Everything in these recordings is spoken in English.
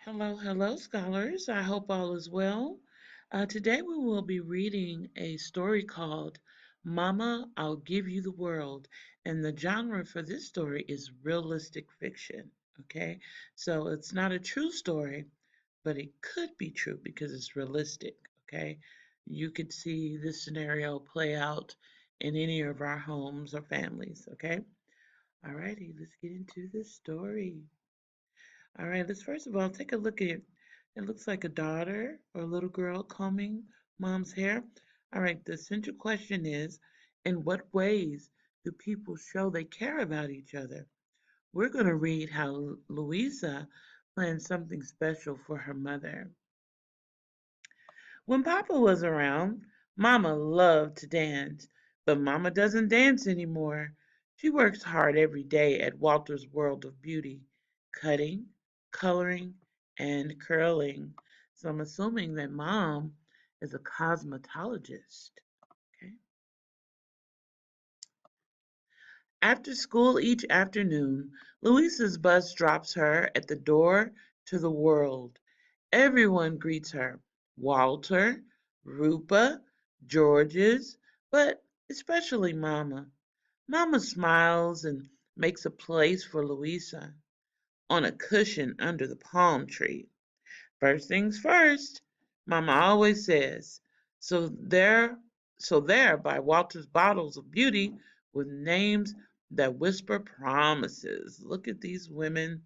Hello, hello, scholars. I hope all is well. Today we will be reading a story called Mama, I'll Give You the World. And the genre for this story is realistic fiction. Okay, so it's not a true story, but it could be true because it's realistic. Okay, you could see this scenario play out in any of our homes or families. Okay, alrighty, let's get into this story. All right, let's first of all take a look at it. It looks like a daughter or a little girl combing mom's hair. All right, the central question is, in what ways do people show they care about each other? We're going to read how Louisa planned something special for her mother. When Papa was around, Mama loved to dance, but Mama doesn't dance anymore. She works hard every day at Walter's World of Beauty, cutting, coloring, and curling. So I'm assuming that Mom is a cosmetologist. Okay. After school each afternoon, Louisa's bus drops her at the door to the world. Everyone greets her. Walter, Rupa, Georges, but especially Mama. Mama smiles and makes a place for Louisa on a cushion under the palm tree. First things first, Mama always says. So there, so there by Walter's bottles of beauty with names that whisper promises. Look at these women.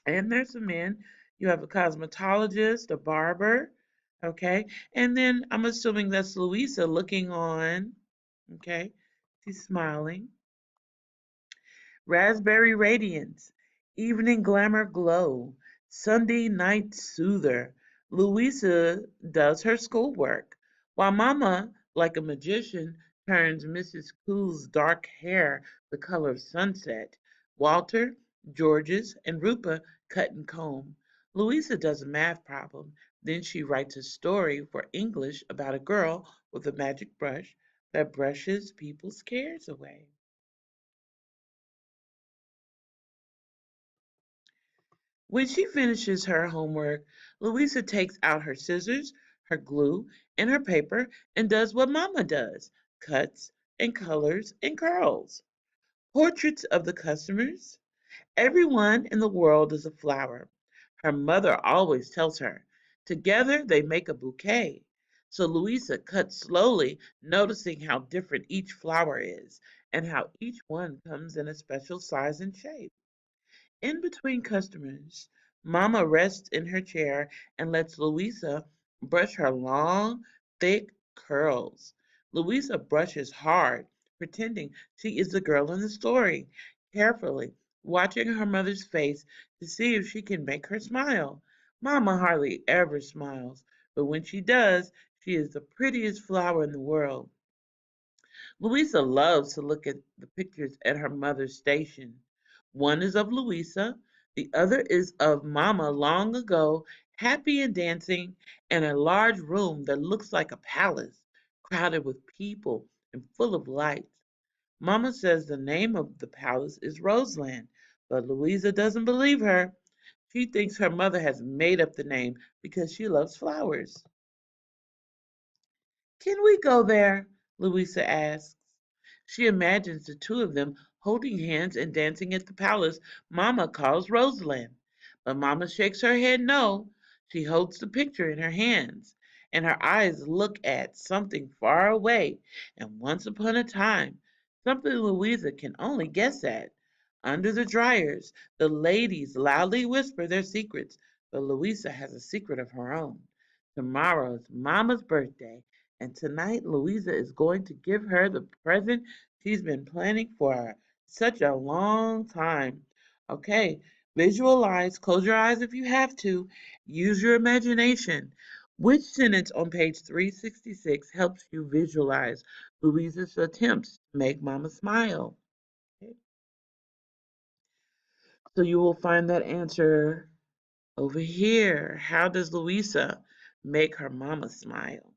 And there's some men. You have a cosmetologist, a barber, okay? And then I'm assuming that's Louisa looking on, okay? She's smiling. Raspberry Radiance, Evening Glamour Glow, Sunday Night Soother. Louisa does her schoolwork, while Mama, like a magician, turns Mrs. Cool's dark hair the color of sunset. Walter, Georges, and Rupa cut and comb. Louisa does a math problem. Then she writes a story for English about a girl with a magic brush that brushes people's cares away. When she finishes her homework, Louisa takes out her scissors, her glue, and her paper and does what Mama does, cuts and colors and curls. Portraits of the customers. Everyone in the world is a flower. Her mother always tells her. Together they make a bouquet. So Louisa cuts slowly, noticing how different each flower is and how each one comes in a special size and shape. In between customers, Mama rests in her chair and lets Louisa brush her long, thick curls. Louisa brushes hard, pretending she is the girl in the story, carefully watching her mother's face to see if she can make her smile. Mama hardly ever smiles, but when she does, she is the prettiest flower in the world. Louisa loves to look at the pictures at her mother's station. One is of Louisa, the other is of Mama long ago, happy and dancing in a large room that looks like a palace, crowded with people and full of lights. Mama says the name of the palace is Roseland, but Louisa doesn't believe her. She thinks her mother has made up the name because she loves flowers. Can we go there? Louisa asks. She imagines the two of them holding hands and dancing at the palace Mama calls Roseland. But Mama shakes her head no. She holds the picture in her hands, and her eyes look at something far away and once upon a time, something Louisa can only guess at. Under the dryers, the ladies loudly whisper their secrets, but Louisa has a secret of her own. Tomorrow is Mama's birthday, and tonight Louisa is going to give her the present she's been planning for such a long time. Okay, visualize, close your eyes if you have to, use your imagination. Which sentence on page 366 helps you visualize Louisa's attempts to make Mama smile? Okay, so you will find that answer over here. How does Louisa make her mama smile?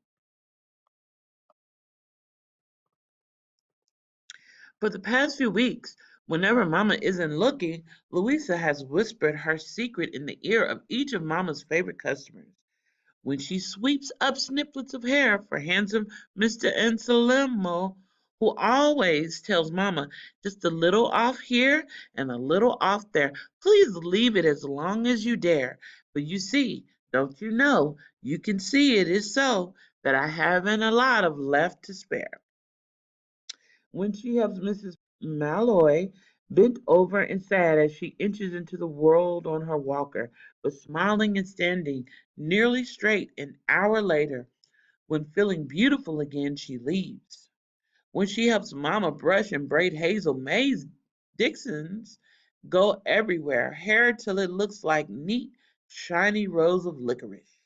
For the past few weeks, Whenever Mama isn't looking, Louisa has whispered her secret in the ear of each of Mama's favorite customers. When she sweeps up snippets of hair for handsome Mr. Anselmo, who always tells Mama, just a little off here and a little off there. Please leave it as long as you dare. But you see, don't you know, you can see it is so that I haven't a lot of left to spare. When she helps Mrs. Malloy bent over and sad as she inches into the world on her walker, but smiling and standing nearly straight an hour later, when feeling beautiful again, she leaves. When she helps Mama brush and braid Hazel May's Dixons go everywhere, hair till it looks like neat, shiny rows of licorice.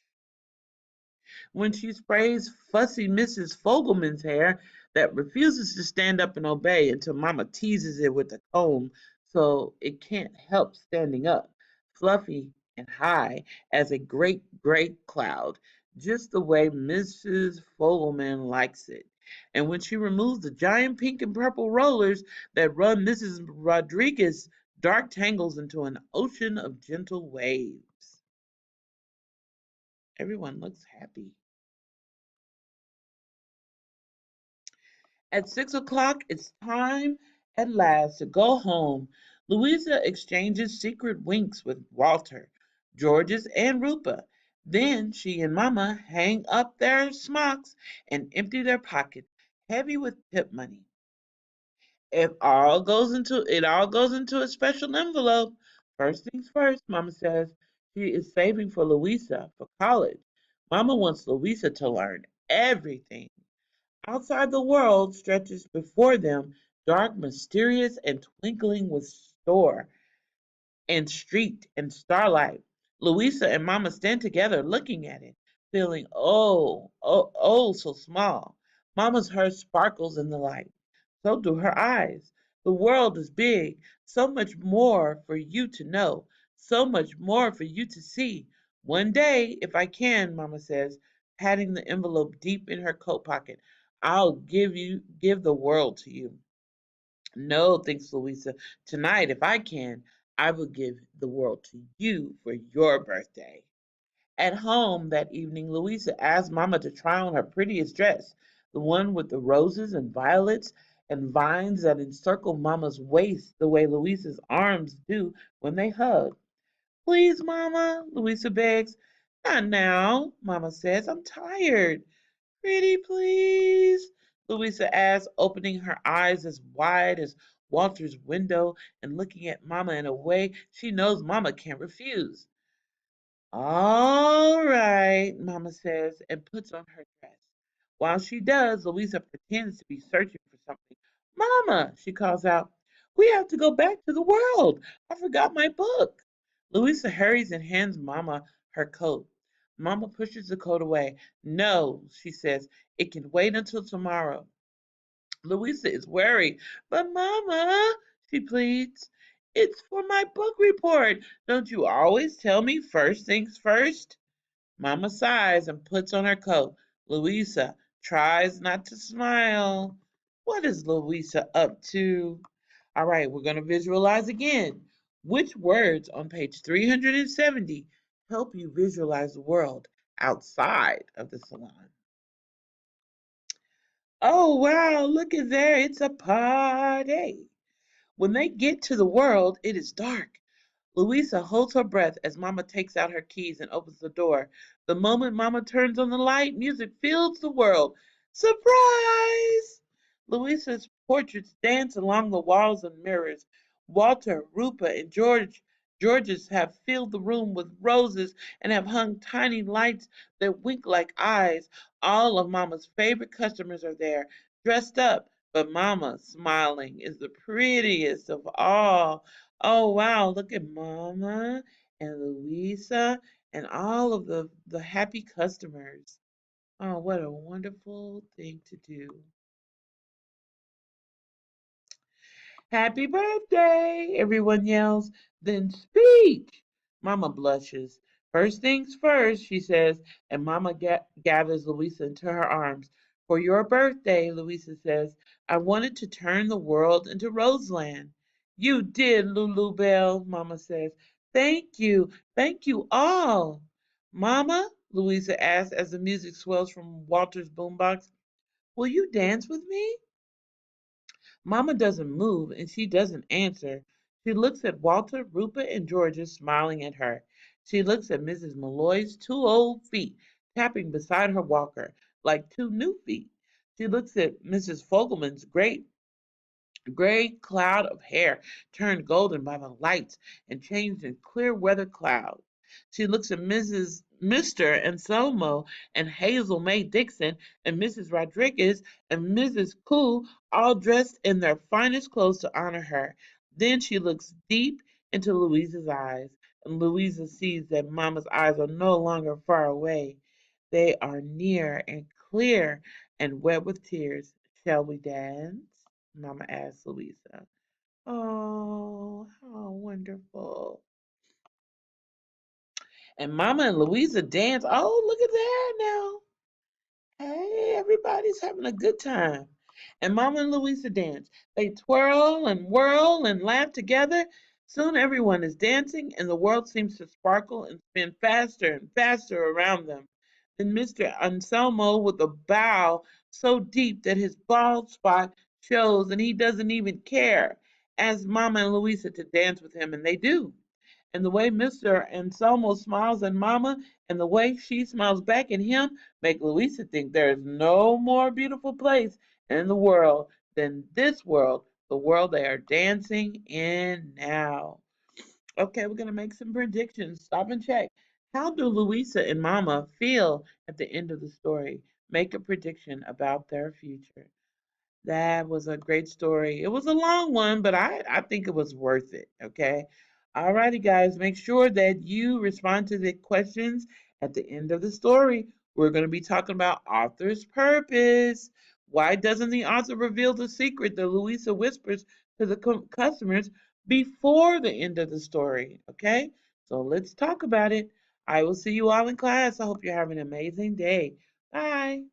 When she sprays fussy Mrs. Fogelman's hair that refuses to stand up and obey until Mama teases it with a comb so it can't help standing up, fluffy and high as a great gray cloud, just the way Mrs. Fogelman likes it. And when she removes the giant pink and purple rollers that run Mrs. Rodriguez's dark tangles into an ocean of gentle waves. Everyone looks happy. At 6 o'clock, it's time at last to go home. Louisa exchanges secret winks with Walter, Georges, and Rupa. Then she and Mama hang up their smocks and empty their pockets, heavy with tip money. It all goes into a special envelope. First things first, Mama says. She is saving for Louisa for college. Mama wants Louisa to learn everything. Outside the world stretches before them, dark, mysterious, and twinkling with store and street and starlight. Louisa and Mama stand together looking at it, feeling oh, so small. Mama's heart sparkles in the light. So do her eyes. The world is big, so much more for you to know, so much more for you to see. One day, if I can, Mama says, patting the envelope deep in her coat pocket, I'll give the world to you. No, thinks Louisa. Tonight, if I can, I will give the world to you for your birthday. At home that evening, Louisa asked Mama to try on her prettiest dress, the one with the roses and violets and vines that encircle Mama's waist the way Louisa's arms do when they hug. Please, Mama, Louisa begs. Not now, Mama says. I'm tired. Pretty please? Louisa asked, opening her eyes as wide as Walter's window and looking at Mama in a way she knows Mama can't refuse. All right, Mama says, and puts on her dress. While she does, Louisa pretends to be searching for something. Mama, she calls out, we have to go back to the world. I forgot my book. Louisa hurries and hands Mama her coat. Mama pushes the coat away. No, she says, it can wait until tomorrow. Louisa is worried. But Mama, she pleads, it's for my book report. Don't you always tell me first things first? Mama sighs and puts on her coat. Louisa tries not to smile. What is Louisa up to? All right, we're going to visualize again. Which words on page 370 help you visualize the world outside of the salon? Oh, wow, look at there. It's a party. When they get to the world, it is dark. Louisa holds her breath as Mama takes out her keys and opens the door. The moment Mama turns on the light, music fills the world. Surprise! Louisa's portraits dance along the walls and mirrors. Walter, Rupa, and Georges have filled the room with roses and have hung tiny lights that wink like eyes. All of Mama's favorite customers are there, dressed up, but Mama, smiling, is the prettiest of all. Oh wow, look at Mama and Louisa and all of the happy customers. Oh, what a wonderful thing to do. Happy birthday, everyone yells. Then speech. Mama blushes. First things first, she says, and Mama gathers Louisa into her arms. For your birthday, Louisa says, I wanted to turn the world into Roseland. You did, Lulu Bell, Mama says. Thank you. Thank you all. Mama, Louisa asks as the music swells from Walter's boombox, will you dance with me? Mama doesn't move and she doesn't answer. She looks at Walter, Rupert, and Georgia smiling at her. She looks at Mrs. Malloy's two old feet tapping beside her walker like two new feet. She looks at Mrs. Fogelman's great gray cloud of hair turned golden by the lights and changed in clear weather clouds. She looks at Mr. Anselmo and Hazel May Dixon and Mrs. Rodriguez and Mrs. Pooh all dressed in their finest clothes to honor her. Then she looks deep into Louisa's eyes, and Louisa sees that Mama's eyes are no longer far away. They are near and clear and wet with tears. Shall we dance? Mama asked Louisa. Oh, how wonderful. And Mama and Louisa dance. Oh, look at that now. Hey, everybody's having a good time. And Mama and Louisa dance. They twirl and whirl and laugh together. Soon everyone is dancing, and the world seems to sparkle and spin faster and faster around them. Then Mr. Anselmo, with a bow so deep that his bald spot shows, and he doesn't even care, asks Mama and Louisa to dance with him, and they do. And the way Mr. Anselmo smiles at Mama and the way she smiles back at him make Louisa think there is no more beautiful place in the world than this world, the world they are dancing in now. Okay, we're going to make some predictions. Stop and check. How do Louisa and Mama feel at the end of the story? Make a prediction about their future. That was a great story. It was a long one, but I think it was worth it. Okay. All righty, guys. Make sure that you respond to the questions at the end of the story. We're going to be talking about author's purpose. Why doesn't the author reveal the secret that Louisa whispers to the customers before the end of the story? Okay. So let's talk about it. I will see you all in class. I hope you're having an amazing day. Bye.